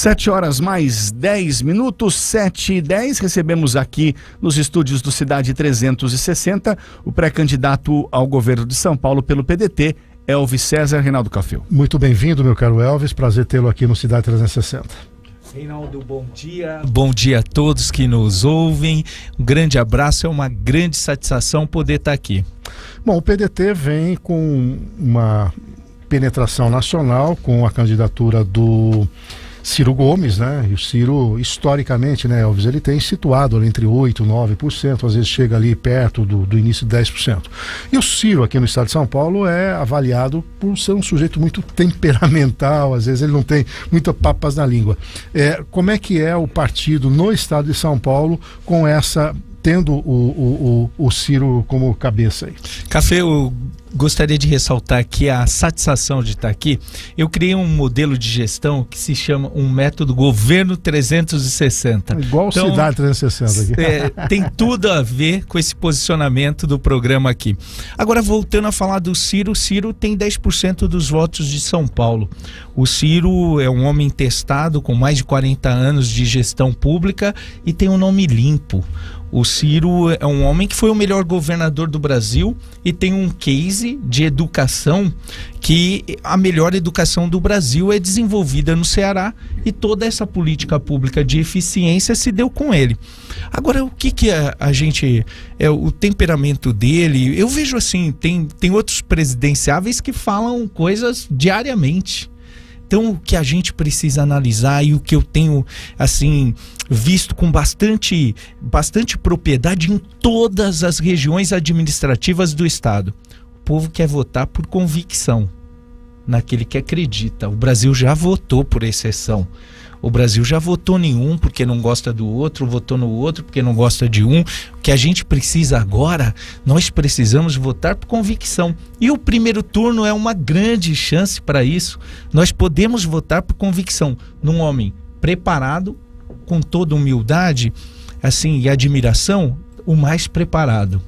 7 horas mais 10 minutos, 7h10, recebemos aqui nos estúdios do Cidade 360 o pré-candidato ao governo de São Paulo pelo PDT, Elvis César. Reinaldo Cafil. Muito bem-vindo, meu caro Elvis, prazer tê-lo aqui no Cidade 360. Reinaldo, bom dia. Bom dia a todos que nos ouvem. Um grande abraço, é uma grande satisfação poder estar aqui. Bom, o PDT vem com uma penetração nacional com a candidatura do Ciro Gomes, né? E o Ciro, historicamente, né, Elvis, ele tem situado ali entre 8% e 9%, às vezes chega ali perto do início de 10%. E o Ciro, aqui no estado de São Paulo, é avaliado por ser um sujeito muito temperamental, às vezes ele não tem muitas papas na língua. Como é que é o partido no estado de São Paulo com essa, tendo o Ciro como cabeça aí? Café, eu gostaria de ressaltar aqui a satisfação de estar aqui. Eu criei um modelo de gestão que se chama um método Governo 360. Igual então, Cidade 360 aqui. Tem tudo a ver com esse posicionamento do programa aqui. Agora, voltando a falar do Ciro, o Ciro tem 10% dos votos de São Paulo. O Ciro é um homem testado com mais de 40 anos de gestão pública e tem um nome limpo. O Ciro é um homem que foi o melhor governador do Brasil e tem um case de educação que a melhor educação do Brasil é desenvolvida no Ceará e toda essa política pública de eficiência se deu com ele. Agora, o que a gente... o temperamento dele, eu vejo assim, tem outros presidenciáveis que falam coisas diariamente. Então, o que a gente precisa analisar e o que eu tenho, assim, visto com bastante propriedade em todas as regiões administrativas do Estado. O povo quer votar por convicção, naquele que acredita. O Brasil já votou por exceção. O Brasil já votou em um porque não gosta do outro, votou no outro porque não gosta de um. O que a gente precisa agora, nós precisamos votar por convicção. E o primeiro turno é uma grande chance para isso. Nós podemos votar por convicção num homem preparado, com toda humildade, assim, e admiração, o mais preparado.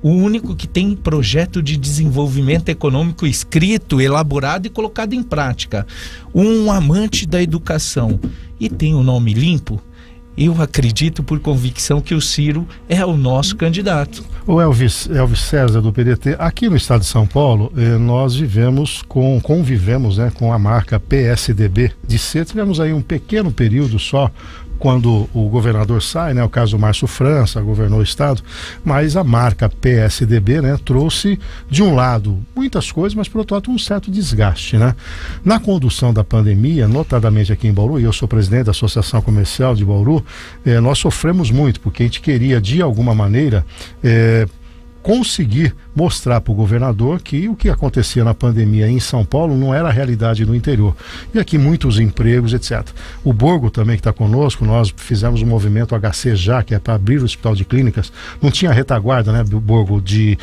O único que tem projeto de desenvolvimento econômico escrito, elaborado e colocado em prática. Um amante da educação e tem o nome limpo. Eu acredito por convicção que o Ciro é o nosso candidato. O Elvis César do PDT, aqui no estado de São Paulo, nós convivemos, né, com a marca PSDB de ser. Tivemos aí um pequeno período só quando o governador sai, né, o caso do Márcio França, governou o estado, mas a marca PSDB, né, trouxe de um lado muitas coisas, mas por outro lado um certo desgaste, né? Na condução da pandemia, notadamente aqui em Bauru, e eu sou presidente da Associação Comercial de Bauru, nós sofremos muito, porque a gente queria de alguma maneira conseguir mostrar para o governador que o que acontecia na pandemia em São Paulo não era a realidade no interior. E aqui muitos empregos, etc. O Borgo também que está conosco, nós fizemos um movimento HC já, que é para abrir o hospital de clínicas, não tinha retaguarda, né, Borgo, de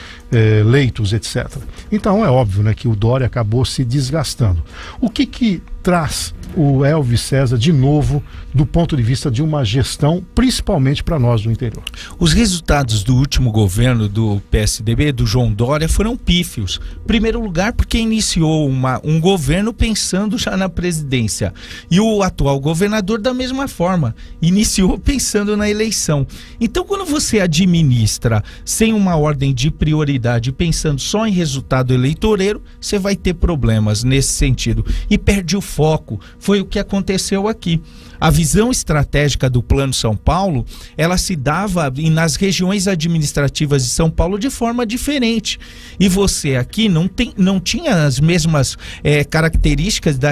leitos, etc. Então é óbvio, né, que o Dória acabou se desgastando. O que traz o Elvis César de novo do ponto de vista de uma gestão, principalmente para nós do interior? Os resultados do último governo do PSDB, do João Dória, foram pífios. Em primeiro lugar, porque iniciou um governo pensando já na presidência. E o atual governador, da mesma forma, iniciou pensando na eleição. Então, quando você administra sem uma ordem de prioridade, pensando só em resultado eleitoreiro, você vai ter problemas nesse sentido. E perde o foco. Foi o que aconteceu aqui. A visão estratégica do Plano São Paulo, ela se dava nas regiões administrativas de São Paulo de forma diferente. E você aqui não tinha as mesmas características da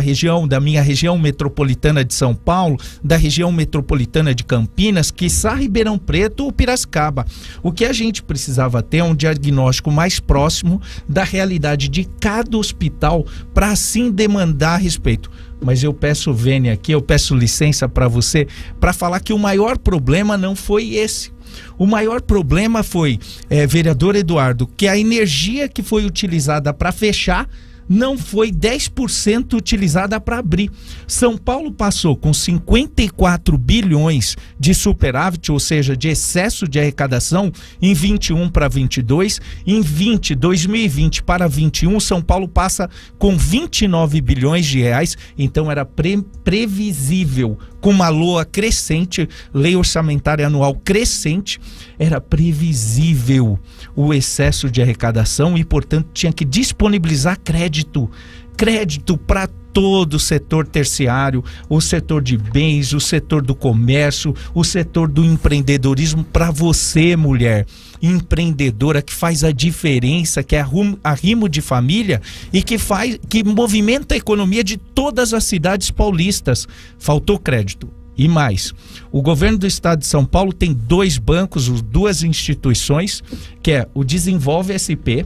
minha região metropolitana de São Paulo, da região metropolitana de Campinas, quiçá Ribeirão Preto ou Piracicaba. O que a gente precisava ter é um diagnóstico mais próximo da realidade de cada hospital para assim demandar a respeito. Mas eu peço vênia aqui, eu peço licença para você, para falar que o maior problema não foi esse. O maior problema foi, vereador Eduardo, que a energia que foi utilizada para fechar não foi 10% utilizada para abrir. São Paulo passou com 54 bilhões de superávit, ou seja, de excesso de arrecadação em 21 para 22. Em 2020 para 21, São Paulo passa com 29 bilhões de reais. Então era previsível, com uma LOA crescente, lei orçamentária anual crescente, era previsível o excesso de arrecadação e, portanto, tinha que disponibilizar crédito para todo o setor terciário, o setor de bens, o setor do comércio, o setor do empreendedorismo, para você, mulher empreendedora, que faz a diferença, que é arrimo de família e que movimenta a economia de todas as cidades paulistas. Faltou crédito. E mais, o governo do estado de São Paulo tem 2 bancos, 2 instituições, que é o Desenvolve SP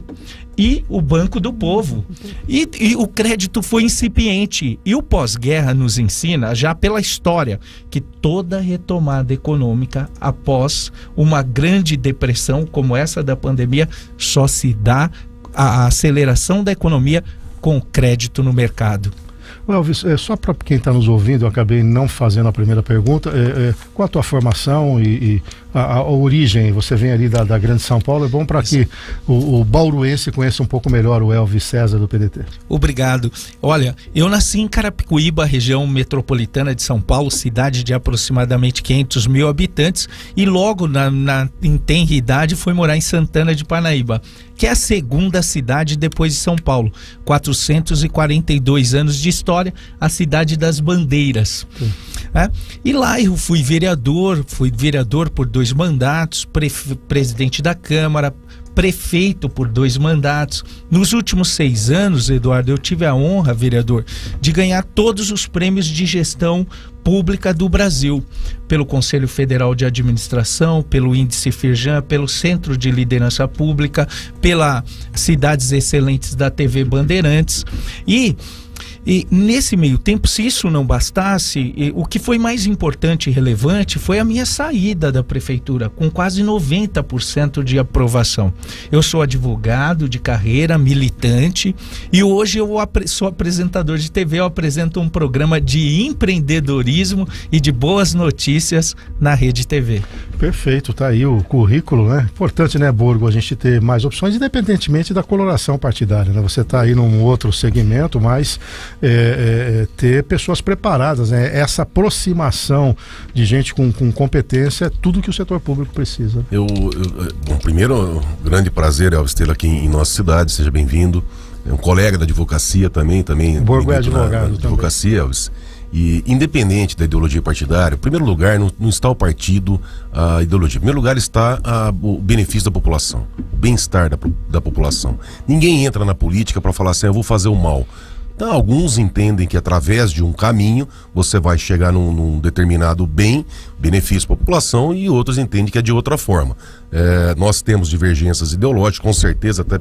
e o Banco do Povo. E o crédito foi incipiente. E o pós-guerra nos ensina, já pela história, que toda retomada econômica após uma grande depressão como essa da pandemia, só se dá a aceleração da economia com crédito no mercado. Elvis, só para quem está nos ouvindo, eu acabei não fazendo a primeira pergunta, qual a tua formação e a origem? Você vem ali da Grande São Paulo, é bom para que o bauruense conheça um pouco melhor o Elvis César do PDT. Obrigado. Olha, eu nasci em Carapicuíba, região metropolitana de São Paulo, cidade de aproximadamente 500 mil habitantes, e logo em tenra idade fui morar em Santana de Parnaíba, que é a segunda cidade depois de São Paulo, 442 anos de história, a cidade das bandeiras. E lá eu fui vereador por 2 mandatos, presidente da Câmara, prefeito por 2 mandatos. Nos últimos 6 anos, Eduardo, eu tive a honra, vereador, de ganhar todos os prêmios de gestão pública do Brasil, pelo Conselho Federal de Administração, pelo Índice Firjan, pelo Centro de Liderança Pública, pela Cidades Excelentes da TV Bandeirantes. E nesse meio tempo, se isso não bastasse, o que foi mais importante e relevante foi a minha saída da prefeitura, com quase 90% de aprovação. Eu sou advogado de carreira, militante, e hoje eu sou apresentador de TV, eu apresento um programa de empreendedorismo e de boas notícias na Rede TV. Perfeito, tá aí o currículo, né? Importante, né, Borgo, a gente ter mais opções, independentemente da coloração partidária, né? Você tá aí num outro segmento, mas ter pessoas preparadas, né? Essa aproximação de gente com competência é tudo que o setor público precisa. Bom, primeiro, grande prazer, Elvis, tê-lo aqui em nossa cidade, seja bem-vindo. É um colega da advocacia também. O Borgo é advogado na advocacia, Elvis. E independente da ideologia partidária, em primeiro lugar, não está o partido, a ideologia. Em primeiro lugar está o benefício da população, o bem-estar da população. Ninguém entra na política para falar assim, eu vou fazer o mal. Então, alguns entendem que através de um caminho você vai chegar num determinado benefício para a população, e outros entendem que é de outra forma. Nós temos divergências ideológicas, com certeza, até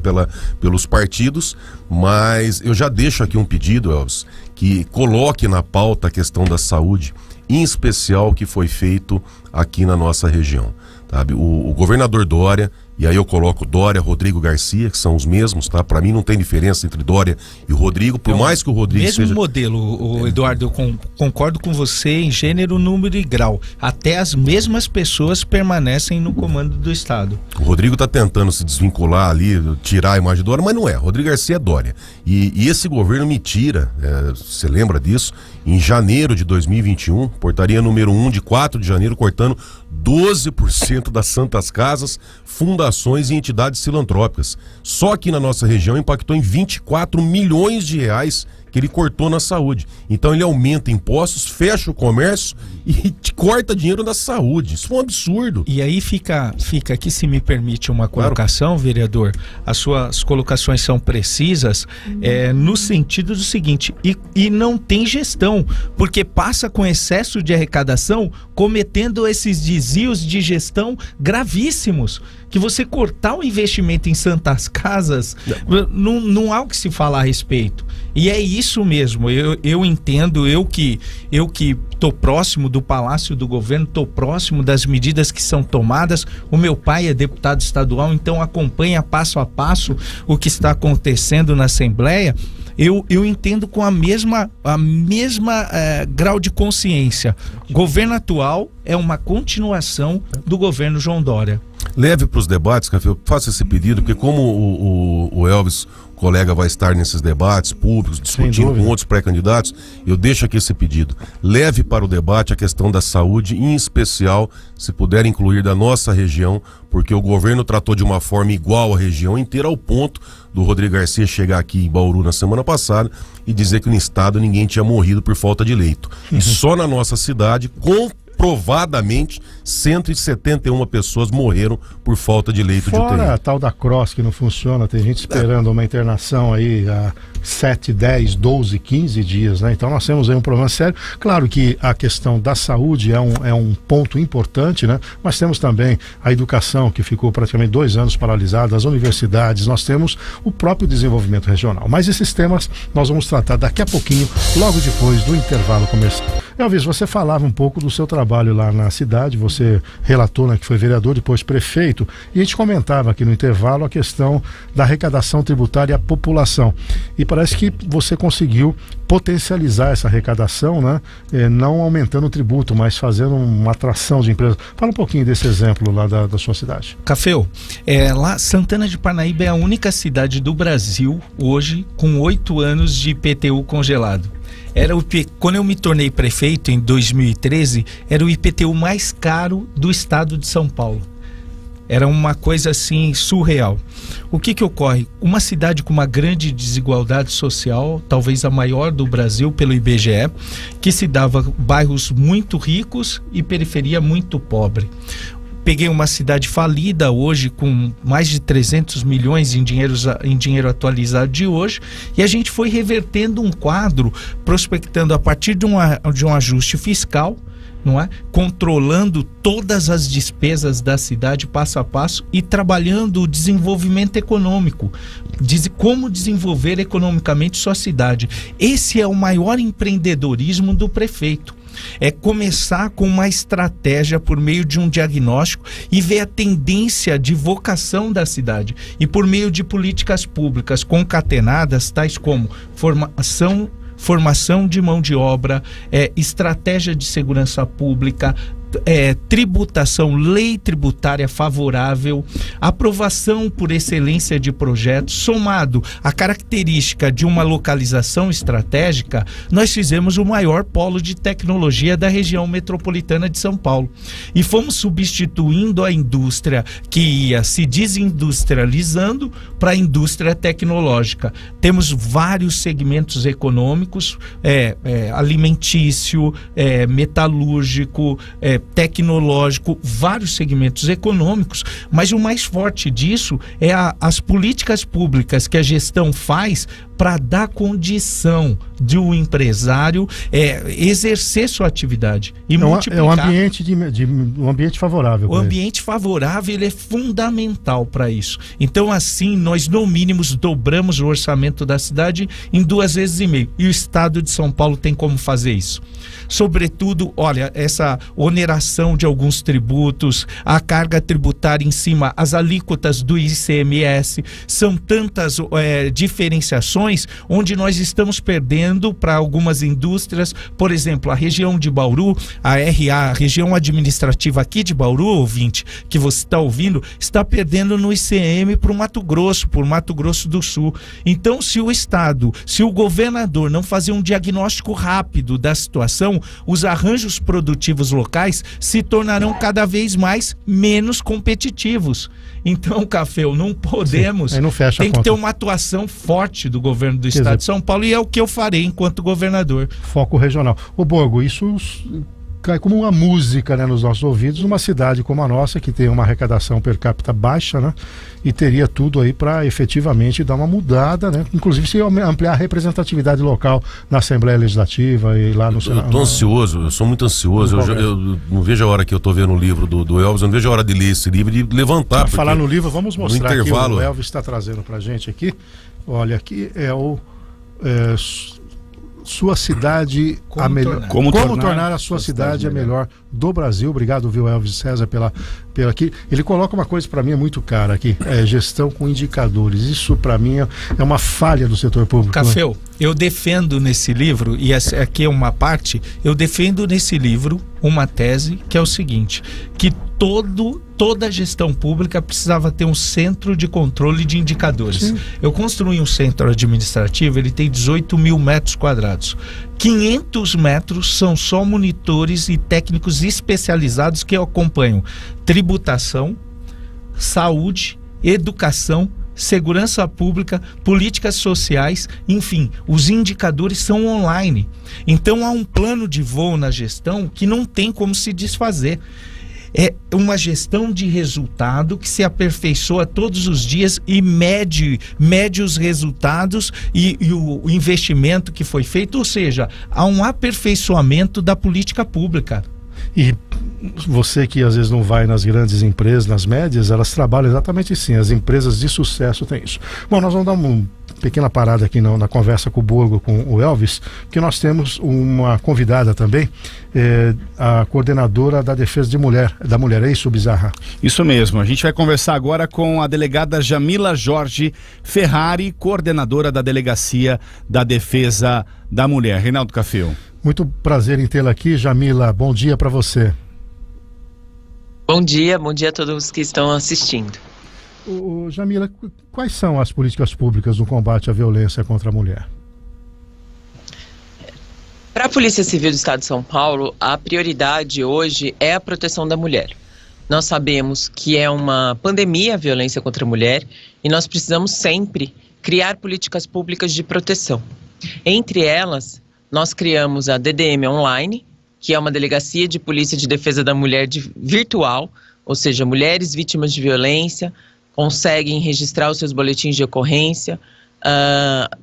pelos partidos, mas eu já deixo aqui um pedido, Elvis, que coloque na pauta a questão da saúde, em especial o que foi feito aqui na nossa região. Sabe? O governador Dória, e aí eu coloco Dória, Rodrigo Garcia, que são os mesmos, tá? Para mim não tem diferença entre Dória e o Rodrigo, por mais que o Rodrigo mesmo seja... modelo, Eduardo, eu concordo com você em gênero, número e grau. Até as mesmas pessoas permanecem no comando do Estado. O Rodrigo tá tentando se desvincular ali, tirar a imagem do Dória, mas não é. Rodrigo Garcia é Dória. E esse governo me tira, você lembra disso? Em janeiro de 2021, portaria número 1 de 4 de janeiro, cortando 12% das santas casas, fundações e entidades filantrópicas. Só aqui na nossa região impactou em 24 milhões de reais que ele cortou na saúde. Então ele aumenta impostos, fecha o comércio e corta dinheiro da saúde. Isso foi um absurdo. E aí fica aqui, se me permite uma colocação, claro, vereador, as suas colocações são precisas, no sentido do seguinte, e não tem gestão, porque passa com excesso de arrecadação, cometendo esses desvios de gestão gravíssimos, que você cortar o investimento em santas casas, não há o que se falar a respeito. E é isso mesmo, eu entendo, eu que estou próximo do Palácio do Governo, estou próximo das medidas que são tomadas. O meu pai é deputado estadual, então acompanha passo a passo o que está acontecendo na Assembleia. eu entendo com a mesma grau de consciência. O governo atual é uma continuação do governo João Dória. Leve para os debates, Café, eu faço esse pedido, porque como o Elvis, colega, vai estar nesses debates públicos, discutindo com outros pré-candidatos, eu deixo aqui esse pedido. Leve para o debate a questão da saúde, em especial, se puder incluir da nossa região, porque o governo tratou de uma forma igual a região inteira, ao ponto do Rodrigo Garcia chegar aqui em Bauru na semana passada e dizer que no estado ninguém tinha morrido por falta de leito. E só na nossa cidade, comprovadamente, 171 pessoas morreram por falta de leito de UTI. Fora a tal da cross que não funciona, tem gente esperando uma internação aí há 7, 10, 12, 15 dias, né? Então nós temos aí um problema sério. Claro que a questão da saúde é um ponto importante, né? Mas temos também a educação, que ficou praticamente 2 anos paralisada, as universidades, nós temos o próprio desenvolvimento regional. Mas esses temas nós vamos tratar daqui a pouquinho, logo depois do intervalo comercial. Elvis, você falava um pouco do seu trabalho lá na cidade, você relatou, né, que foi vereador, depois prefeito, e a gente comentava aqui no intervalo a questão da arrecadação tributária à população. E parece que você conseguiu potencializar essa arrecadação, né, não aumentando o tributo, mas fazendo uma atração de empresas. Fala um pouquinho desse exemplo lá da sua cidade. Cafeu, lá Santana de Parnaíba é a única cidade do Brasil hoje com 8 anos de IPTU congelado. Quando eu me tornei prefeito em 2013, era o IPTU mais caro do estado de São Paulo. Era uma coisa assim surreal. O que ocorre? Uma cidade com uma grande desigualdade social, talvez a maior do Brasil pelo IBGE, que se dava bairros muito ricos e periferia muito pobre. Peguei uma cidade falida hoje com mais de 300 milhões em dinheiro atualizado de hoje, e a gente foi revertendo um quadro, prospectando a partir de um ajuste fiscal, não é? Controlando todas as despesas da cidade passo a passo e trabalhando o desenvolvimento econômico, como desenvolver economicamente sua cidade. Esse é o maior empreendedorismo do prefeito. É começar com uma estratégia por meio de um diagnóstico e ver a tendência de vocação da cidade, e por meio de políticas públicas concatenadas, tais como formação de mão de obra, estratégia de segurança pública, tributação, lei tributária favorável, aprovação por excelência de projetos, somado à característica de uma localização estratégica, nós fizemos o maior polo de tecnologia da região metropolitana de São Paulo. E fomos substituindo a indústria que ia se desindustrializando para a indústria tecnológica. Temos vários segmentos econômicos, alimentício, metalúrgico, tecnológico, vários segmentos econômicos, mas o mais forte disso é as políticas públicas que a gestão faz para dar condição de um empresário exercer sua atividade e multiplicar. Um ambiente favorável. O ambiente favorável, ele é fundamental para isso. Então, assim, nós no mínimo dobramos o orçamento da cidade em 2,5 vezes. E o estado de São Paulo tem como fazer isso. Sobretudo, olha, essa oneração de alguns tributos, a carga tributária em cima, as alíquotas do ICMS, são tantas diferenciações onde nós estamos perdendo para algumas indústrias. Por exemplo, a região de Bauru, a região administrativa aqui de Bauru, ouvinte, que você está ouvindo, está perdendo no ICM para o Mato Grosso, por Mato Grosso do Sul. Então, se o governador não fazer um diagnóstico rápido da situação, os arranjos produtivos locais se tornarão cada vez menos competitivos. Então, Cafeu, não podemos. Sim, aí não fecha tem a que conta. ter uma atuação forte do governo do estado de São Paulo, e é o que eu farei enquanto governador. Foco regional. Ô Borgo, isso cai como uma música, né, nos nossos ouvidos, numa cidade como a nossa, que tem uma arrecadação per capita baixa, né, e teria tudo aí para efetivamente dar uma mudada, né, inclusive se ampliar a representatividade local na Assembleia Legislativa e lá no Senado. Eu tô ansioso, eu sou muito ansioso, eu não vejo a hora que eu tô vendo o livro do Elvis, eu não vejo a hora de ler esse livro e de levantar. Para falar no livro, vamos mostrar aqui, intervalo, o Elvis está trazendo pra gente aqui. Olha, aqui é o sua cidade Como a melhor. tornar. Como Como tornar a sua cidade a melhor do Brasil. Obrigado, viu, Elvis César, pela aqui. Ele coloca uma coisa para mim é muito cara aqui, gestão com indicadores. Isso para mim é uma falha do setor público. Cafeu, eu defendo nesse livro, e essa aqui é uma parte, eu defendo nesse livro uma tese que é o seguinte, que toda gestão pública precisava ter um centro de controle de indicadores. Sim. Eu construí um centro administrativo, ele tem 18 mil metros quadrados. 500 metros são só monitores e técnicos especializados que acompanham tributação, saúde, educação, segurança pública, políticas sociais, enfim, os indicadores são online. Então há um plano de voo na gestão que não tem como se desfazer. É uma gestão de resultado que se aperfeiçoa todos os dias e mede os resultados e o investimento que foi feito, ou seja, há um aperfeiçoamento da política pública. E você que às vezes não vai nas grandes empresas, nas médias, elas trabalham exatamente assim. As empresas de sucesso têm isso. Bom, nós vamos dar uma pequena parada aqui na conversa com o Borgo, com o Elvis, que nós temos uma convidada também, a coordenadora da Defesa da Mulher. É isso, Bizarra? Isso mesmo. A gente vai conversar agora com a delegada Jamila Jorge Ferrari, coordenadora da Delegacia da Defesa da Mulher. Reinaldo Cafeu. Muito prazer em tê-la aqui, Jamila. Bom dia para você. Bom dia a todos que estão assistindo. Jamila, quais são as políticas públicas no combate à violência contra a mulher? Para a Polícia Civil do Estado de São Paulo, a prioridade hoje é a proteção da mulher. Nós sabemos que é uma pandemia a violência contra a mulher e nós precisamos sempre criar políticas públicas de proteção. Entre elas, nós criamos a DDM Online, que é uma delegacia de polícia de defesa da mulher virtual, ou seja, mulheres vítimas de violência conseguem registrar os seus boletins de ocorrência,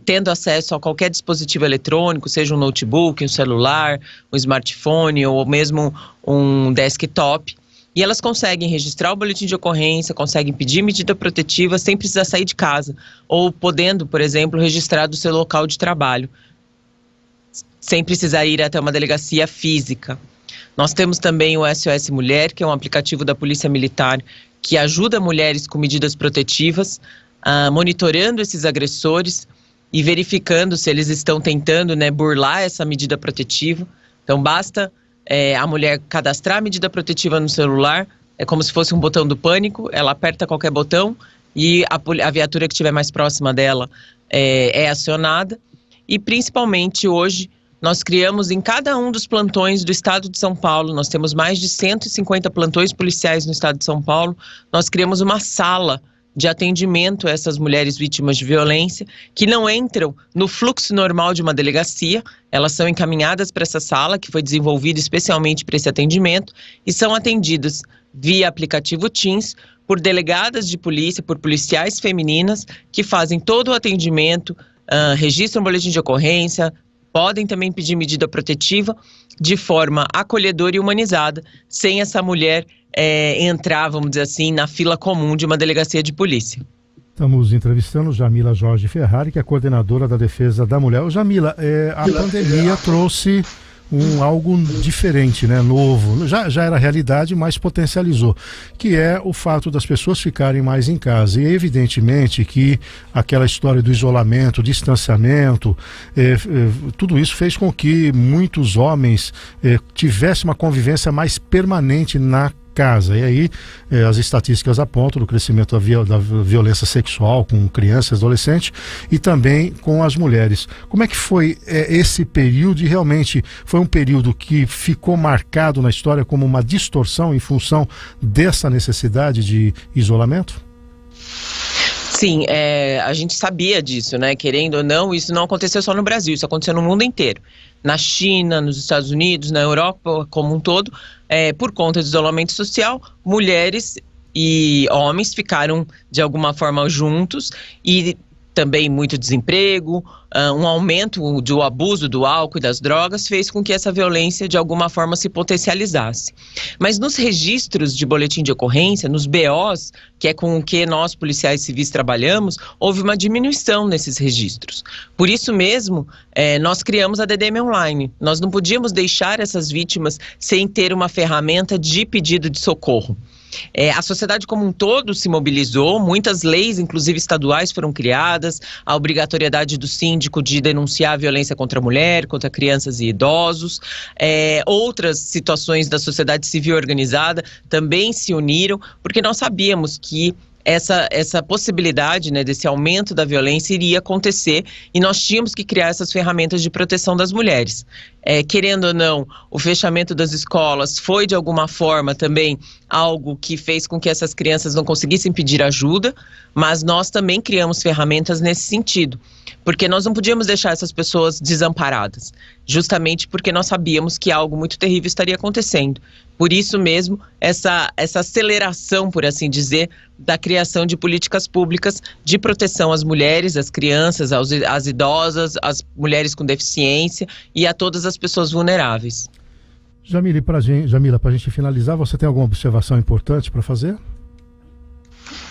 tendo acesso a qualquer dispositivo eletrônico, seja um notebook, um celular, um smartphone ou mesmo um desktop. E elas conseguem registrar o boletim de ocorrência, conseguem pedir medida protetiva sem precisar sair de casa, ou podendo, por exemplo, registrar do seu local de trabalho, sem precisar ir até uma delegacia física. Nós temos também o SOS Mulher, que é um aplicativo da Polícia Militar que ajuda mulheres com medidas protetivas, monitorando esses agressores e verificando se eles estão tentando, burlar essa medida protetiva. Então basta a mulher cadastrar a medida protetiva no celular, é como se fosse um botão do pânico, ela aperta qualquer botão e a viatura que estiver mais próxima dela é acionada. E principalmente hoje, nós criamos em cada um dos plantões do estado de São Paulo, nós temos mais de 150 plantões policiais no estado de São Paulo, nós criamos uma sala de atendimento a essas mulheres vítimas de violência, que não entram no fluxo normal de uma delegacia, elas são encaminhadas para essa sala, que foi desenvolvida especialmente para esse atendimento, e são atendidas via aplicativo Teams, por delegadas de polícia, por policiais femininas, que fazem todo o atendimento, registram boletim de ocorrência, podem também pedir medida protetiva de forma acolhedora e humanizada, sem essa mulher entrar, vamos dizer assim, na fila comum de uma delegacia de polícia. Estamos entrevistando Jamila Jorge Ferrari, que é coordenadora da Defesa da Mulher. Jamila, a pandemia trouxe algo diferente, novo. Já era realidade, mas potencializou, que é o fato das pessoas ficarem mais em casa. E evidentemente que aquela história do isolamento, distanciamento, tudo isso fez com que muitos homens tivessem uma convivência mais permanente na casa. E aí as estatísticas apontam o crescimento da violência sexual com crianças, adolescentes e também com as mulheres. Como é que foi esse período? E realmente foi um período que ficou marcado na história como uma distorção em função dessa necessidade de isolamento? Sim, a gente sabia disso, querendo ou não, isso não aconteceu só no Brasil, isso aconteceu no mundo inteiro. Na China, nos Estados Unidos, na Europa como um todo, por conta do isolamento social, mulheres e homens ficaram de alguma forma juntos e também muito desemprego, um aumento do abuso do álcool e das drogas fez com que essa violência de alguma forma se potencializasse. Mas nos registros de boletim de ocorrência, nos BOs, que é com o que nós policiais civis trabalhamos, houve uma diminuição nesses registros. Por isso mesmo, nós criamos a DDM Online. Nós não podíamos deixar essas vítimas sem ter uma ferramenta de pedido de socorro. A sociedade como um todo se mobilizou, muitas leis, inclusive estaduais, foram criadas, a obrigatoriedade do síndico de denunciar a violência contra a mulher, contra crianças e idosos, outras situações da sociedade civil organizada também se uniram, porque nós sabíamos que essa possibilidade, né, desse aumento da violência iria acontecer e nós tínhamos que criar essas ferramentas de proteção das mulheres. Querendo ou não, o fechamento das escolas foi de alguma forma também algo que fez com que essas crianças não conseguissem pedir ajuda, mas nós também criamos ferramentas nesse sentido, porque nós não podíamos deixar essas pessoas desamparadas, justamente porque nós sabíamos que algo muito terrível estaria acontecendo. Por isso mesmo, essa aceleração, por assim dizer, da criação de políticas públicas de proteção às mulheres, às crianças, às idosas, às mulheres com deficiência e a todas as pessoas vulneráveis. Jamila, para a gente finalizar, você tem alguma observação importante para fazer?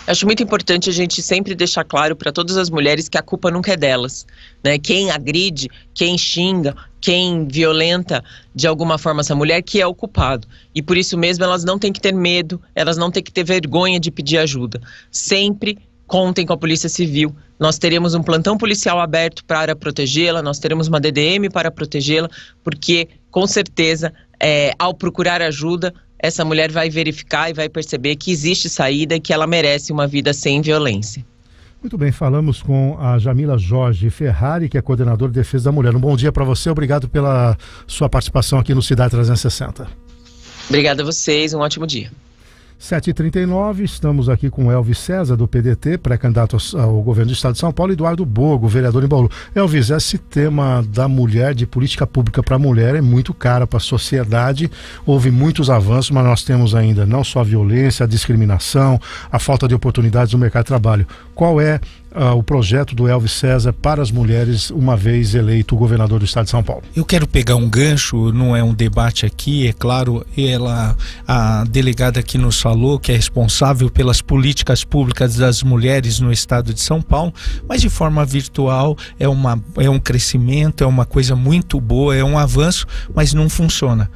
Acho muito importante a gente sempre deixar claro para todas as mulheres que a culpa nunca é delas, né? Quem agride, quem xinga, quem violenta de alguma forma essa mulher que é o culpado. E por isso mesmo elas não têm que ter medo, elas não têm que ter vergonha de pedir ajuda. Sempre contem com a Polícia Civil. Nós teremos um plantão policial aberto para protegê-la, nós teremos uma DDM para protegê-la, porque com certeza ao procurar ajuda, essa mulher vai verificar e vai perceber que existe saída e que ela merece uma vida sem violência. Muito bem, falamos com a Jamila Jorge Ferrari, que é coordenadora de defesa da mulher. Um bom dia para você, obrigado pela sua participação aqui no Cidade 360. Obrigada a vocês, um ótimo dia. 7h39, estamos aqui com Elvis César, do PDT, pré-candidato ao governo do estado de São Paulo, e Eduardo Bogo, vereador em Bauru. Elvis, esse tema da mulher, de política pública para a mulher, é muito caro para a sociedade. Houve muitos avanços, mas nós temos ainda não só a violência, a discriminação, a falta de oportunidades no mercado de trabalho. Qual é o projeto do Elvis César para as mulheres, uma vez eleito governador do estado de São Paulo? Eu quero pegar um gancho, não é um debate aqui, é claro, a delegada que nos falou que é responsável pelas políticas públicas das mulheres no estado de São Paulo, mas de forma virtual é um crescimento, é uma coisa muito boa, é um avanço, mas não funciona.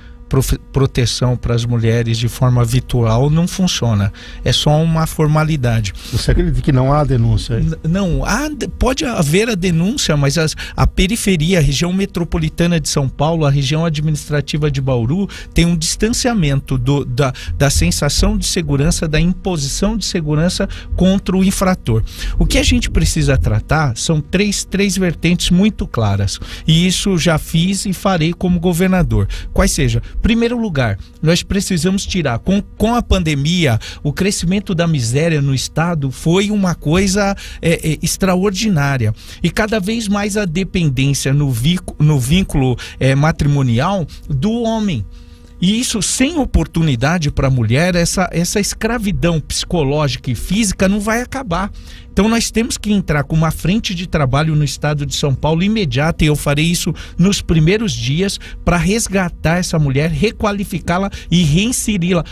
Proteção para as mulheres de forma virtual não funciona, é só uma formalidade. Você acredita que não há denúncia? Não, pode haver a denúncia, mas a periferia, a região metropolitana de São Paulo, a região administrativa de Bauru, tem um distanciamento da sensação de segurança, da imposição de segurança contra o infrator. O que a gente precisa tratar são três vertentes muito claras, e isso já fiz e farei como governador. Quais sejam? Primeiro lugar, nós precisamos tirar, com a pandemia, o crescimento da miséria no estado foi uma coisa extraordinária, e cada vez mais a dependência no vínculo matrimonial do homem. E isso, sem oportunidade para a mulher, essa escravidão psicológica e física não vai acabar. Então nós temos que entrar com uma frente de trabalho no estado de São Paulo imediata, e eu farei isso nos primeiros dias para resgatar essa mulher, requalificá-la e reinseri-la,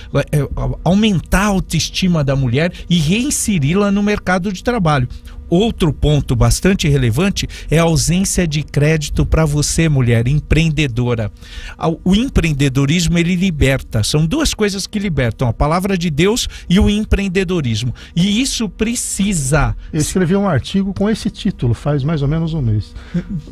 aumentar a autoestima da mulher e reinseri-la no mercado de trabalho. Outro ponto bastante relevante é a ausência de crédito para você, mulher empreendedora. O empreendedorismo, ele liberta. São duas coisas que libertam: a palavra de Deus e o empreendedorismo. E isso precisa. Eu escrevi um artigo com esse título faz mais ou menos um mês.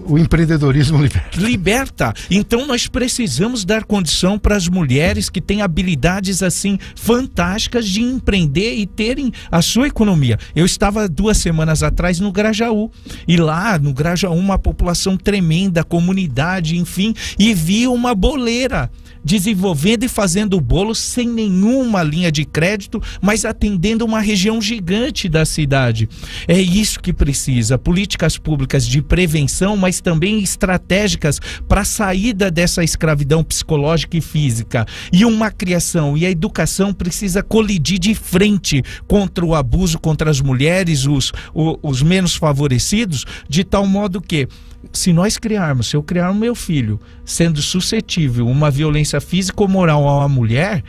O empreendedorismo liberta. Liberta. Então nós precisamos dar condição para as mulheres que têm habilidades assim fantásticas de empreender e terem a sua economia. Eu estava 2 semanas atrás no Grajaú, e lá no Grajaú uma população tremenda, comunidade, enfim, e vi uma boleira desenvolvendo e fazendo o bolo sem nenhuma linha de crédito, mas atendendo uma região gigante da cidade. É isso que precisa, políticas públicas de prevenção, mas também estratégicas para a saída dessa escravidão psicológica e física. E uma criação e a educação precisa colidir de frente contra o abuso contra as mulheres, os menos favorecidos, de tal modo que, se eu criar o meu filho sendo suscetível a uma violência física ou moral a uma mulher,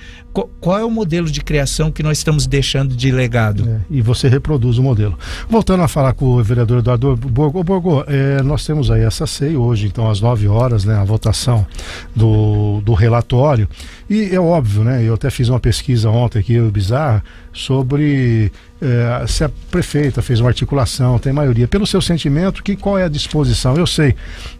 qual é o modelo de criação que nós estamos deixando de legado? E você reproduz o modelo. Voltando a falar com o vereador Eduardo Borgo. Borgo, nós temos aí essa CEI hoje, então às 9 horas, né, a votação do relatório, e é óbvio, né, eu até fiz uma pesquisa ontem aqui, bizarra, sobre se a prefeita fez uma articulação, tem maioria. Pelo seu sentimento, qual é a disposição? Eu sei,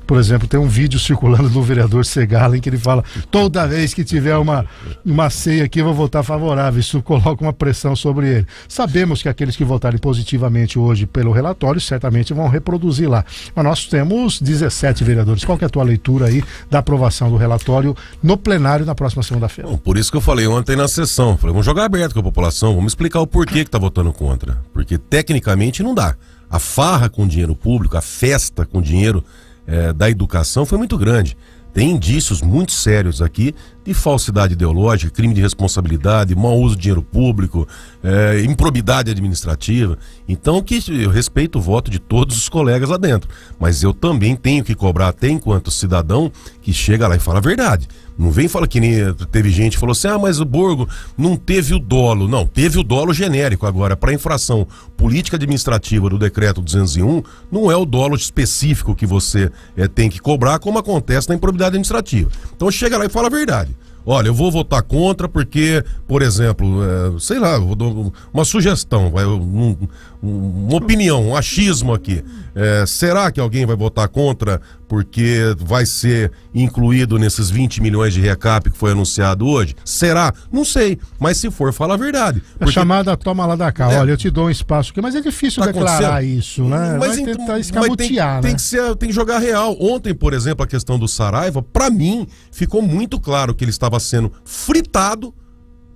por exemplo, tem um vídeo circulando do vereador Segala em que ele fala: toda vez que tiver uma ceia aqui eu vou votar favorável. Isso coloca uma pressão sobre ele. Sabemos que aqueles que votarem positivamente hoje pelo relatório certamente vão reproduzir lá. Mas nós temos 17 vereadores. Qual que é a tua leitura aí da aprovação do relatório no plenário na próxima segunda-feira? Bom, por isso que eu falei ontem na sessão, vamos jogar aberto com a população, vamos explicar o porquê que está votando contra. Porque tecnicamente não dá. A farra com dinheiro público, a festa com dinheiro da educação foi muito grande. Tem indícios muito sérios aqui de falsidade ideológica, crime de responsabilidade, mau uso de dinheiro público, improbidade administrativa. Então, eu respeito o voto de todos os colegas lá dentro, mas eu também tenho que cobrar, até enquanto cidadão, que chega lá e fala a verdade. Não vem falar que nem teve gente que falou assim: mas o Borgo não teve o dolo. Não, teve o dolo genérico. Agora, para infração política administrativa do decreto 201, não é o dolo específico que você tem que cobrar, como acontece na improbidade administrativa. Então chega lá e fala a verdade. Olha, eu vou votar contra porque, por exemplo, sei lá, vou dar uma sugestão, uma opinião, um achismo aqui. Será que alguém vai votar contra porque vai ser incluído nesses 20 milhões de recap que foi anunciado hoje? Será? Não sei, mas se for, fala a verdade. A chamada toma lá da cá, olha, eu te dou um espaço aqui, mas é difícil declarar isso, né? Mas vai tentar escamotear, tem, né? Tem que jogar real. Ontem, por exemplo, a questão do Saraiva, pra mim, ficou muito claro que ele estava sendo fritado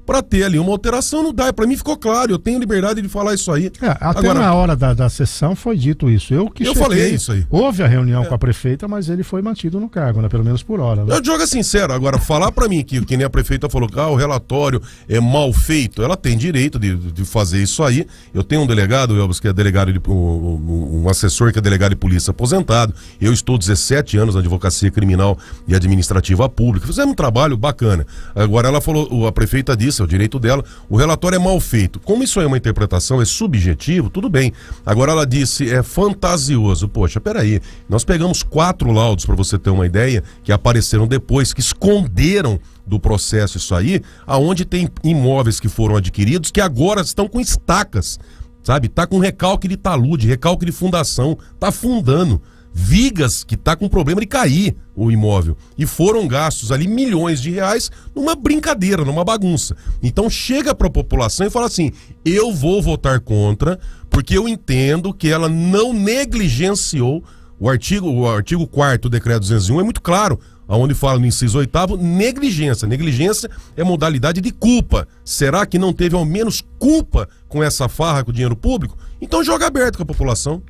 para ter ali uma alteração. Não dá, para mim ficou claro, eu tenho liberdade de falar isso aí. Até agora, na hora da sessão foi dito isso. Eu falei isso aí. Houve a reunião com a prefeita, mas ele foi mantido no cargo, né? Pelo menos por hora. Né? Eu jogo sincero, agora falar para mim que nem a prefeita falou que o relatório é mal feito, ela tem direito de fazer isso aí. Eu tenho um delegado, Elvis, que é delegado um assessor que é delegado de polícia aposentado. Eu estou 17 anos na advocacia criminal e administrativa pública. Fizemos um trabalho bacana. Agora ela falou, a prefeita disse, é o direito dela, o relatório é mal feito. Como isso aí é uma interpretação, é subjetivo, tudo bem. Agora ela disse, é fantasioso. Poxa, peraí, nós pegamos 4 laudos, para você ter uma ideia, que apareceram depois, que esconderam do processo isso aí, aonde tem imóveis que foram adquiridos, que agora estão com estacas, sabe? Tá com recalque de talude, recalque de fundação, tá afundando. Vigas que tá com problema de cair o imóvel. E foram gastos ali milhões de reais numa brincadeira, numa bagunça. Então chega para a população e fala assim: eu vou votar contra, porque eu entendo que ela não negligenciou o artigo 4º do decreto 201, é muito claro, aonde fala no inciso 8º, negligência. Negligência é modalidade de culpa. Será que não teve ao menos culpa com essa farra com o dinheiro público? Então joga aberto com a população.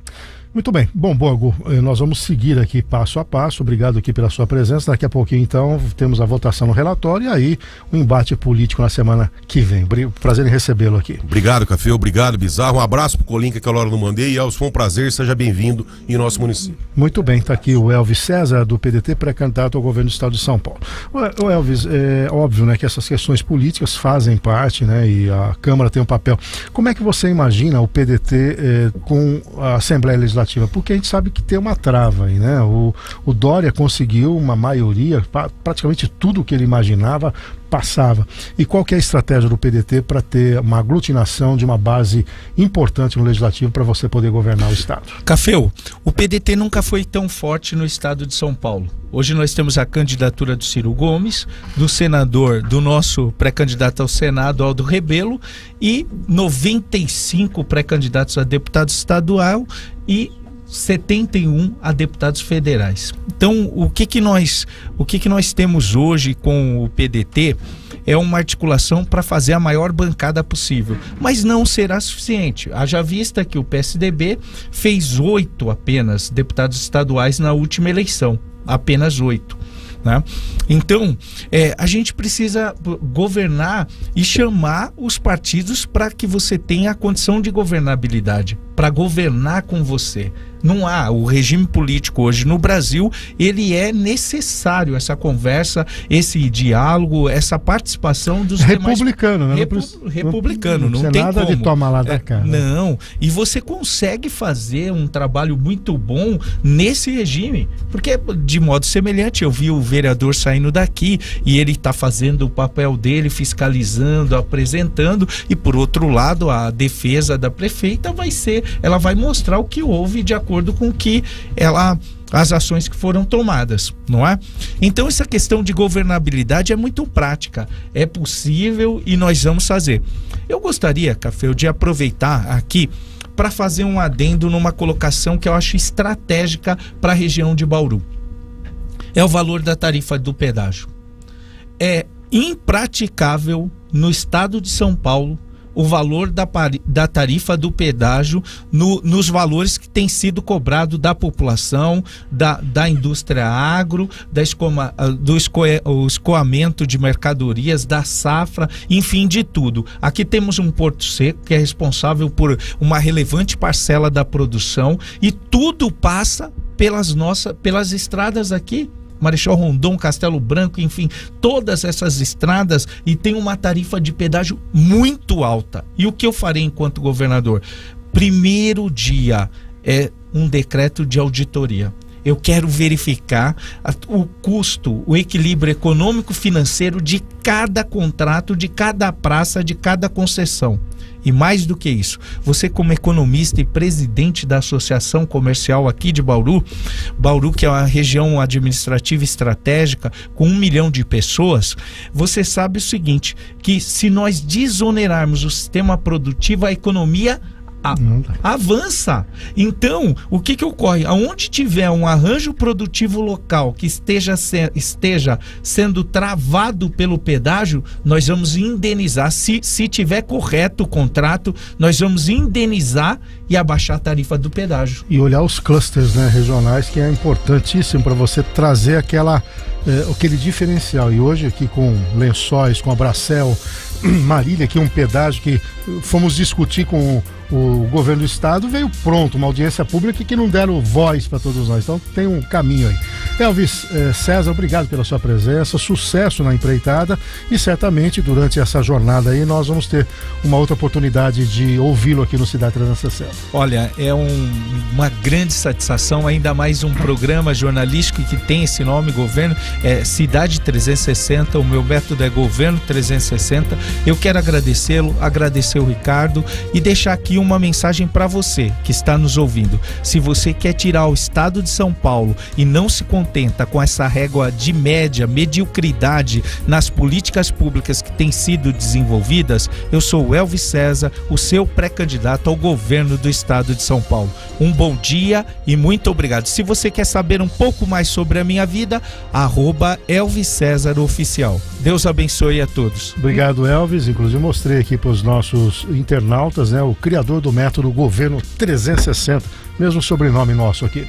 Muito bem. Bom, Borgo, nós vamos seguir aqui passo a passo. Obrigado aqui pela sua presença. Daqui a pouquinho, então, temos a votação no relatório e aí o embate político na semana que vem. Prazer em recebê-lo aqui. Obrigado, Café. Obrigado, Bizarro. Um abraço pro Colim, que aquela hora não mandei. E Elvis, foi um prazer. Seja bem-vindo em nosso município. Muito bem. Está aqui o Elvis César, do PDT, pré-candidato ao governo do estado de São Paulo. O Elvis, é óbvio, né, que essas questões políticas fazem parte, né, e a Câmara tem um papel. Como é que você imagina o PDT com a Assembleia Legislativa? Porque a gente sabe que tem uma trava aí, né? O Dória conseguiu uma maioria, praticamente tudo que ele imaginava passava. E qual que é a estratégia do PDT para ter uma aglutinação de uma base importante no Legislativo para você poder governar o Estado? Cafeu, o PDT nunca foi tão forte no Estado de São Paulo. Hoje nós temos a candidatura do Ciro Gomes, do senador, do nosso pré-candidato ao Senado, Aldo Rebelo, e 95 pré-candidatos a deputado estadual e 71 a deputados federais. Então, o que nós temos hoje com o PDT é uma articulação para fazer a maior bancada possível, mas não será suficiente. Haja vista que o PSDB fez 8 apenas deputados estaduais na última eleição, apenas 8. Né? Então, a gente precisa governar e chamar os partidos para que você tenha a condição de governabilidade, para governar com você. Não há, o regime político hoje no Brasil, ele é necessário, essa conversa, esse diálogo, essa participação dos republicano, demais... né? Republicano, não tem nada como. de toma lá da cara. Não, e você consegue fazer um trabalho muito bom nesse regime, porque de modo semelhante, eu vi o vereador saindo daqui e ele está fazendo o papel dele, fiscalizando, apresentando, e por outro lado, a defesa da prefeita ela vai mostrar o que houve de acordo com que as ações que foram tomadas, não é? Então essa questão de governabilidade é muito prática, é possível e nós vamos fazer. Eu gostaria, Café, de aproveitar aqui para fazer um adendo numa colocação que eu acho estratégica para a região de Bauru. É o valor da tarifa do pedágio. É impraticável no estado de São Paulo o valor da tarifa do pedágio nos valores que tem sido cobrado da população, da indústria agro, do escoamento de mercadorias, da safra, enfim, de tudo. Aqui temos um Porto Seco que é responsável por uma relevante parcela da produção e tudo passa pelas estradas aqui. Marechal Rondon, Castelo Branco, enfim, todas essas estradas, e tem uma tarifa de pedágio muito alta. E o que eu farei enquanto governador? Primeiro dia é um decreto de auditoria. Eu quero verificar o custo, o equilíbrio econômico financeiro de cada contrato, de cada praça, de cada concessão. E mais do que isso, você como economista e presidente da Associação Comercial aqui de Bauru, que é uma região administrativa estratégica com 1 milhão de pessoas, você sabe o seguinte, que se nós desonerarmos o sistema produtivo, a economia avança. Então, o que ocorre? Aonde tiver um arranjo produtivo local que esteja sendo travado pelo pedágio, nós vamos indenizar. Se tiver correto o contrato, nós vamos indenizar e abaixar a tarifa do pedágio. E olhar os clusters, né, regionais, que é importantíssimo para você trazer aquele diferencial. E hoje aqui com Lençóis, com a Bracel, Marília, aqui um pedágio que fomos discutir com o governo do estado, veio pronto, uma audiência pública que não deram voz para todos nós, então tem um caminho aí. Elvis César, obrigado pela sua presença, sucesso na empreitada e certamente durante essa jornada aí nós vamos ter uma outra oportunidade de ouvi-lo aqui no Cidade 360. Olha, é uma grande satisfação, ainda mais um programa jornalístico que tem esse nome, Governo, Cidade 360, o meu método é Governo 360. Eu quero agradecê-lo, agradecer o Ricardo e deixar aqui uma mensagem para você que está nos ouvindo. Se você quer tirar o estado de São Paulo e não se contenta com essa régua de mediocridade nas políticas públicas que têm sido desenvolvidas, eu sou o Elvis César, o seu pré-candidato ao governo do estado de São Paulo. Um bom dia e muito obrigado. Se você quer saber um pouco mais sobre a minha vida, @Elvis César Oficial. Deus abençoe a todos. Obrigado, Elvis. Inclusive mostrei aqui para os nossos internautas, né, o criador do método Governo 360, mesmo sobrenome nosso aqui.